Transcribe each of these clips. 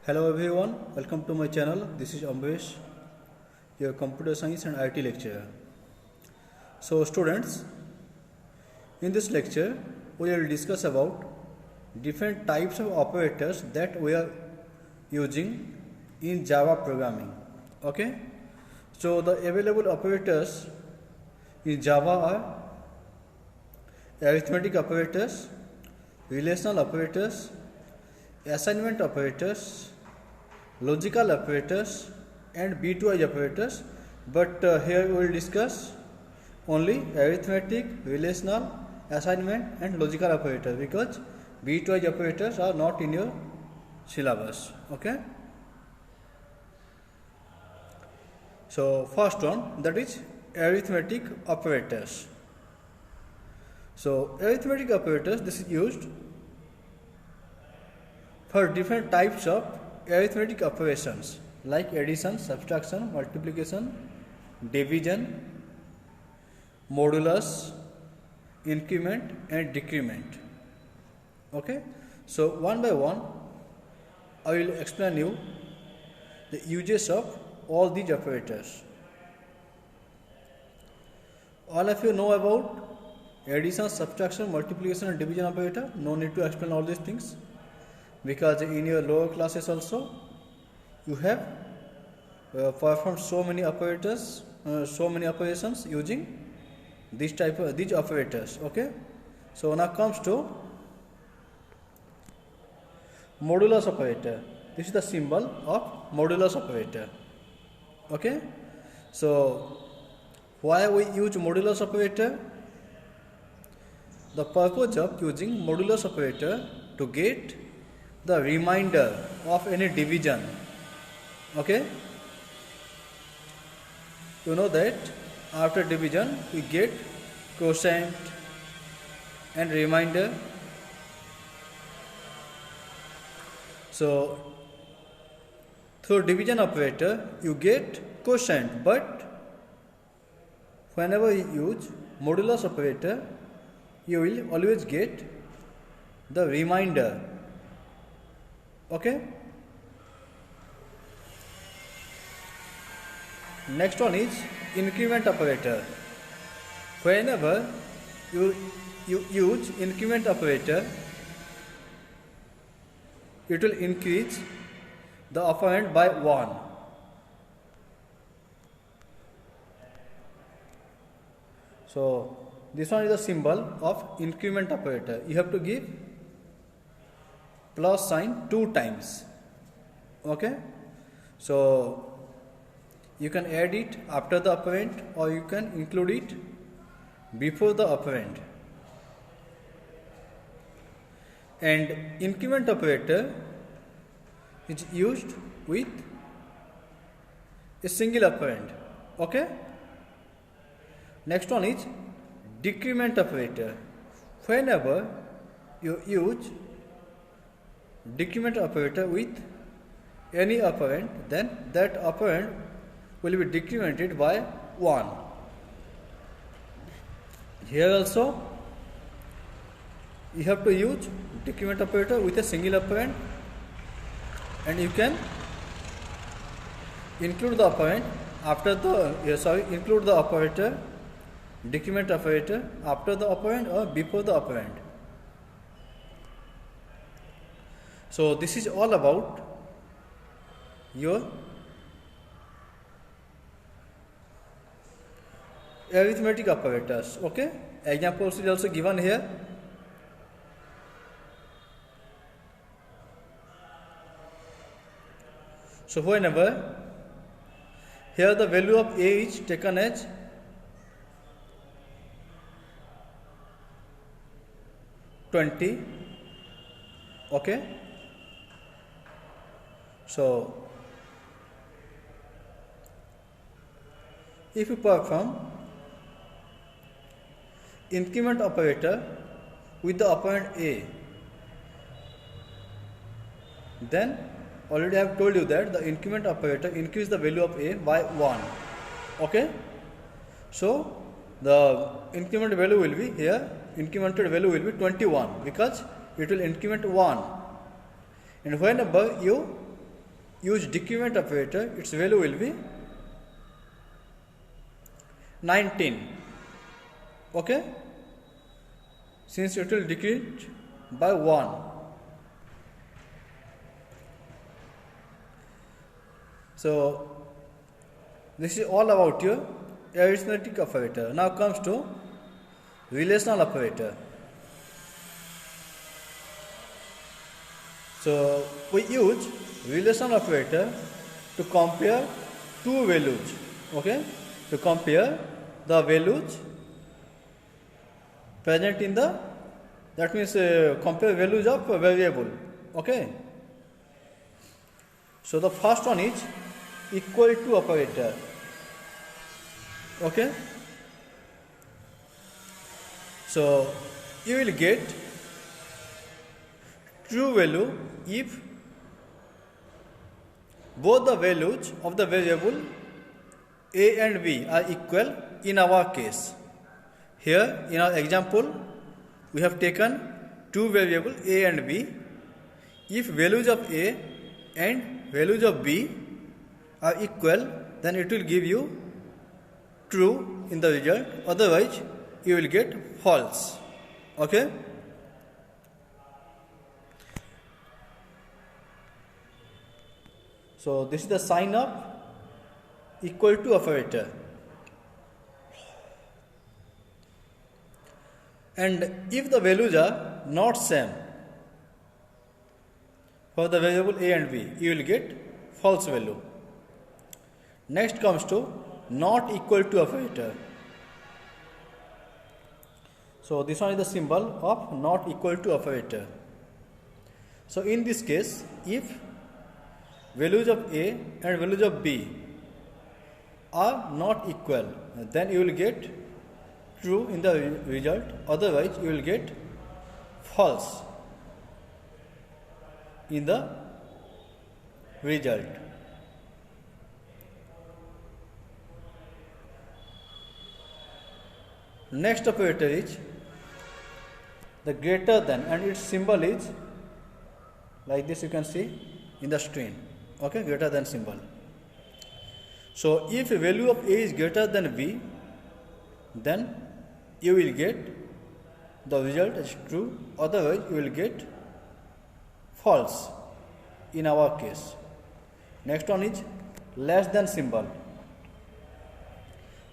Hello everyone, welcome to my channel. This is Ambesh, your computer science and IT lecturer. So students, in this lecture we will discuss about different types of operators that we are using in Java programming. Okay, so the available operators in Java are arithmetic operators, relational operators, assignment operators, logical operators and bitwise operators, but here we will discuss only arithmetic, relational, assignment and logical operators because bitwise operators are not in your syllabus. Okay, so first one, that is arithmetic operators. So arithmetic operators, this is used for different types of arithmetic operations like addition, subtraction, multiplication, division, modulus, increment and decrement. Okay, so one by one I will explain you the uses of all these operators. All of you know about addition, subtraction, multiplication and division operator. No need to explain all these things, because in your lower classes also you have performed so many operators, so many operations using these operators. Okay, so now comes to modulus operator. This is the symbol of modulus operator. Okay, so why we use modulus operator? The purpose of using modulus operator to get the remainder of any division. Okay, you know that after division we get quotient and remainder. So through division operator you get quotient, but whenever you use modulus operator you will always get the remainder. Okay, next one is increment operator. Whenever you use increment operator, it will increase the operand by 1. So this one is the symbol of increment operator. You have to give plus sign 2 times. Okay, so you can add it after the operand or you can include it before the operand. And increment operator is used with a single operand. Okay, next one is decrement operator. Whenever you use decrement operator with any operand, then that operand will be decremented by 1. Here also you have to use decrement operator with a single operand, and you can include the operand after the include the operator, decrement operator after the operand or before the operand. So this is all about your arithmetic operators. Okay, examples is also given here. So whenever here the value of a is taken as $20. Okay, so if you perform increment operator with the operand a, then already I have told you that the increment operator increase the value of a by 1. Okay, so the incremented value will be here, incremented value will be 21 because it will increment 1. And whenever you use decrement operator, its value will be 19. Okay, since it will decrease by 1. So this is all about your arithmetic operator. Now comes to relational operator. So we use relational operator to compare two values. Okay, to compare the values present in the, that means compare values of a variable. Okay, so the first one is equal to operator. Okay, so you will get true value if both the values of the variable a and b are equal in our case. Here in our example we have taken two variables a and b. If values of a and values of b are equal, then it will give you true in the result, otherwise you will get false. Okay, so this is the sign of equal to operator. And if the values are not same for the variable a and b, you will get false value. Next comes to not equal to operator. So this one is the symbol of not equal to operator. So in this case, if values of a and values of b are not equal, then you will get true in the result, otherwise you will get false in the result. Next operator is the greater than, and its symbol is like this, you can see in the screen. Okay, greater than symbol. So if a value of a is greater than b, then you will get the result as true, otherwise you will get false in our case. Next one is less than symbol.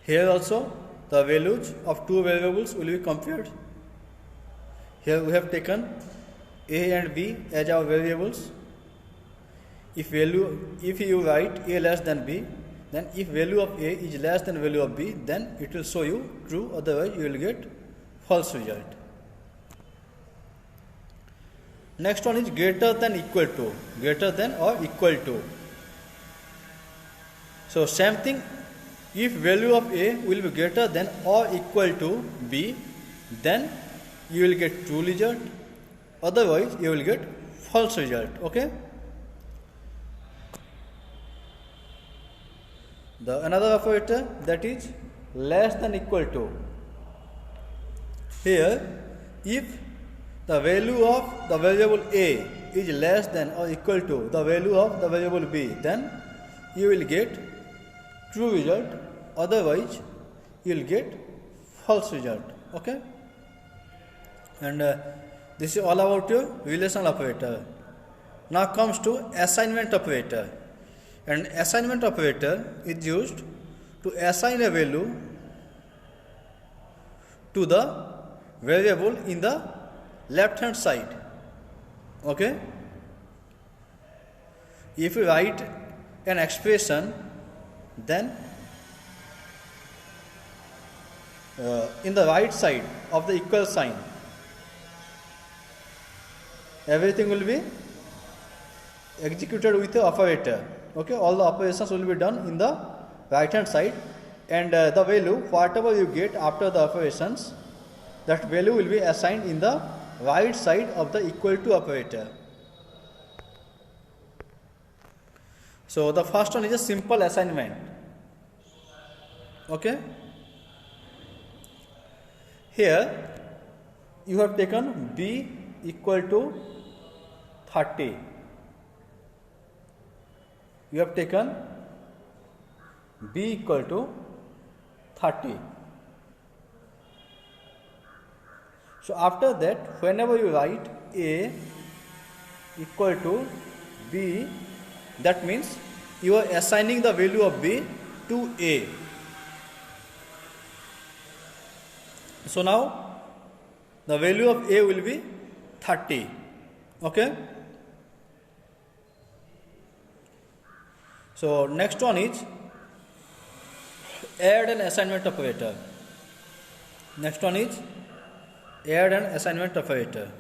Here also the values of two variables will be compared. Here we have taken a and b as our variables. If you write a less than b, then if value of a is less than value of b, then it will show you true, otherwise you will get false result. Next one is greater than equal to, greater than or equal to. So same thing, if value of a will be greater than or equal to b, then you will get true result, otherwise you will get false result. Okay, the another operator, that is less than equal to. Here if the value of the variable a is less than or equal to the value of the variable b, then you will get true result, otherwise you will get false result. Okay, and this is all about your relational operator. Now comes to assignment operator, and assignment operator is used to assign a value to the variable in the left hand side. Okay, if you write an expression, then in the right side of the equal sign, everything will be executed with the operator. Okay, all the operations will be done in the right hand side, and the value whatever you get after the operations, that value will be assigned in the right side of the equal to operator. So the first one is a simple assignment. Okay, here you have taken b equal to 30. you have taken b equal to 30. So after that, whenever you write a equal to b, that means you are assigning the value of b to a. So now the value of a will be 30. Okay. So next one is add and assignment operator. Next one is add and assignment operator.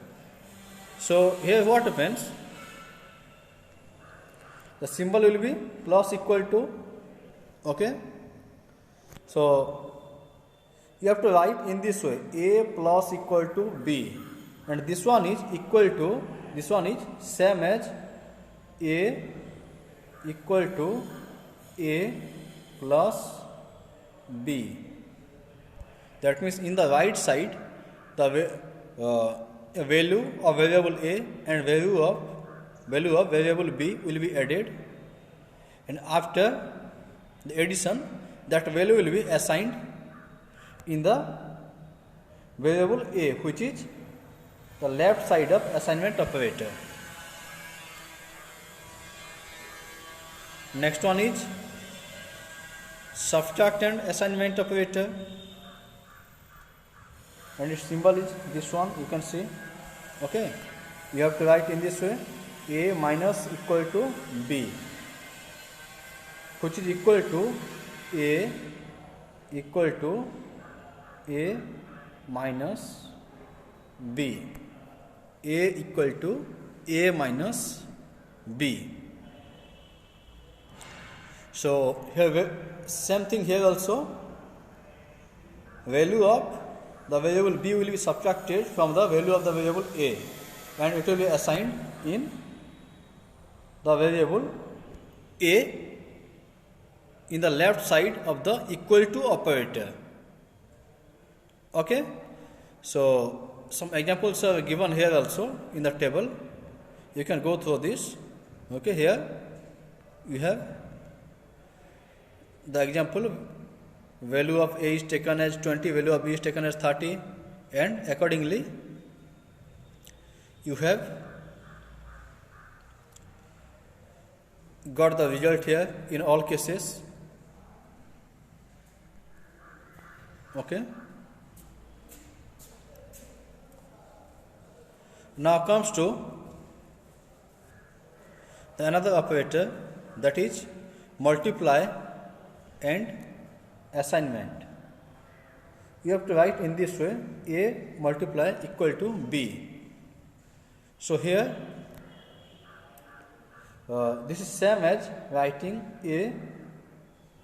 So here what happens? The symbol will be plus equal to. Okay. So you have to write in this way: a plus equal to b, and this one is equal to, this one is same as a equal to a plus b. That means in the right side the value of variable a and value of variable b will be added, and after the addition that value will be assigned in the variable a, which is the left side of assignment operator. Next one is subtract and assignment operator, and its symbol is this one, you can see. Okay, you have to write in this way: a minus equal to b, which is equal to a equal to a minus b, a equal to a minus b. So here same thing here also, value of the variable b will be subtracted from the value of the variable a, and it will be assigned in the variable a in the left side of the equal to operator. Okay, so some examples are given here also in the table. You can go through this. Okay, here you have the example: value of a is taken as 20, value of b is taken as 30, and accordingly you have got the result here in all cases. Okay. Now comes to the another operator, that is multiply and assignment. You have to write in this way: a multiply equal to b. So here this is same as writing a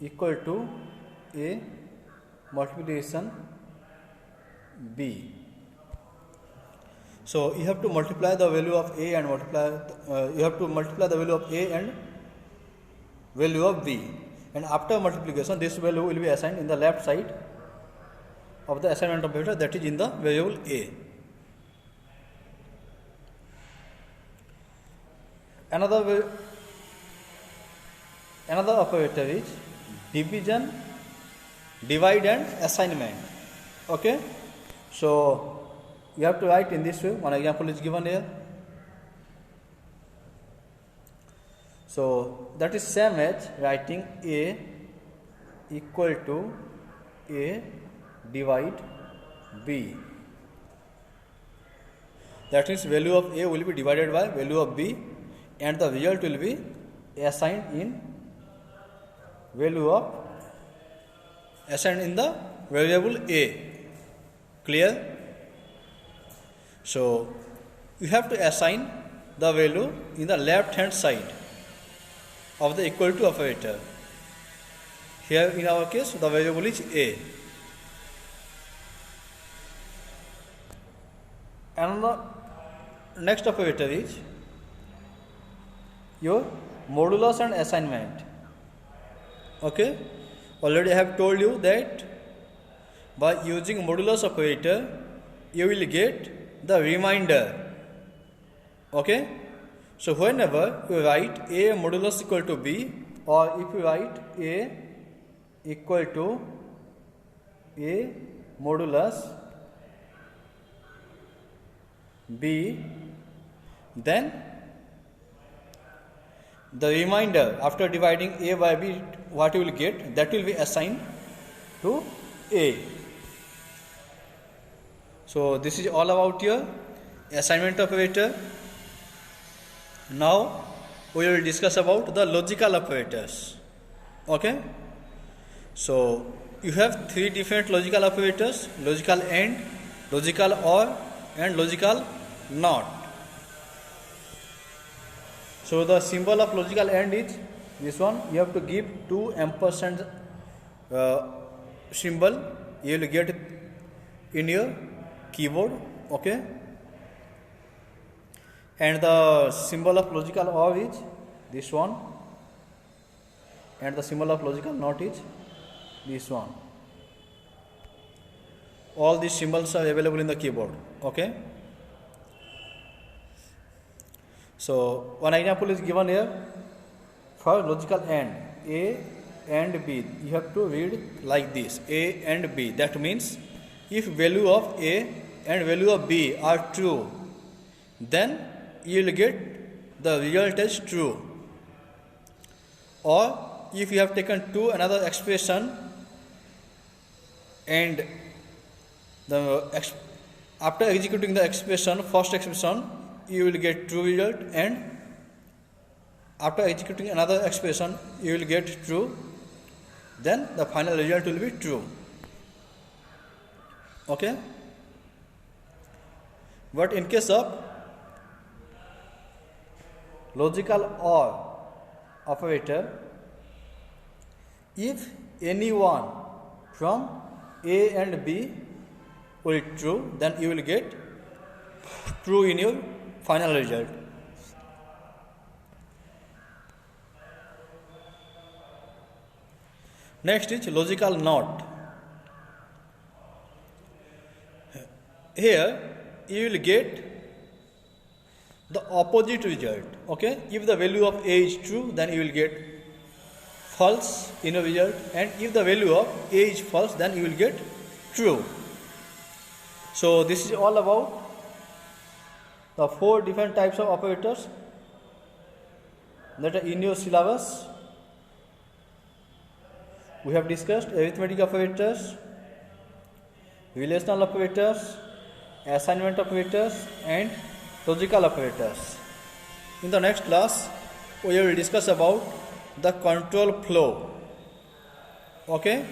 equal to a multiplication b. So you have to multiply the value of a and you have to multiply the value of a and value of b, and after multiplication this value will be assigned in the left side of the assignment operator, that is in the variable a. Another operator is division, divide and assignment. Okay, so you have to write in this way. One example is given here. So that is same as writing a equal to a divide b. That means value of a will be divided by value of b, and the result will be assigned in the variable a. Clear? So you have to assign the value in the left hand side of the equal to operator. Here in our case the variable is a. And the next operator is your modulus and assignment. Okay, already I have told you that by using modulus operator you will get the remainder. Okay, So whenever you write A modulus equal to B, or if you write A equal to A modulus B, then the remainder after dividing A by B, what you will get, that will be assigned to A. So this is all about your assignment operator. Now we will discuss about the logical operators. Okay, so you have three different logical operators: logical AND, logical OR, and logical NOT. So the symbol of logical AND is this one. You have to give two ampersand symbol. You will get in your keyboard. Okay. And the symbol of logical OR is this one, and the symbol of logical NOT is this one. All these symbols are available in the keyboard. Okay. So one example is given here for logical AND, A and B. You have to read like this: A and B. That means if value of A and value of B are true, then you will get the result as true. Or if you have taken two another expression and after executing the expression, first expression, you will get true result, and after executing another expression you will get true, then the final result will be true. Okay. But in case of logical OR operator, if any one from A and B will be true, then you will get true in your final result. Next is logical NOT. Here you will get the opposite result. Okay, if the value of A is true, then you will get false in your result, and if the value of A is false, then you will get true. So this is all about the four different types of operators that are in your syllabus. We have discussed arithmetic operators, relational operators, assignment operators, and logical operators. In the next class, we will discuss about the control flow. Okay.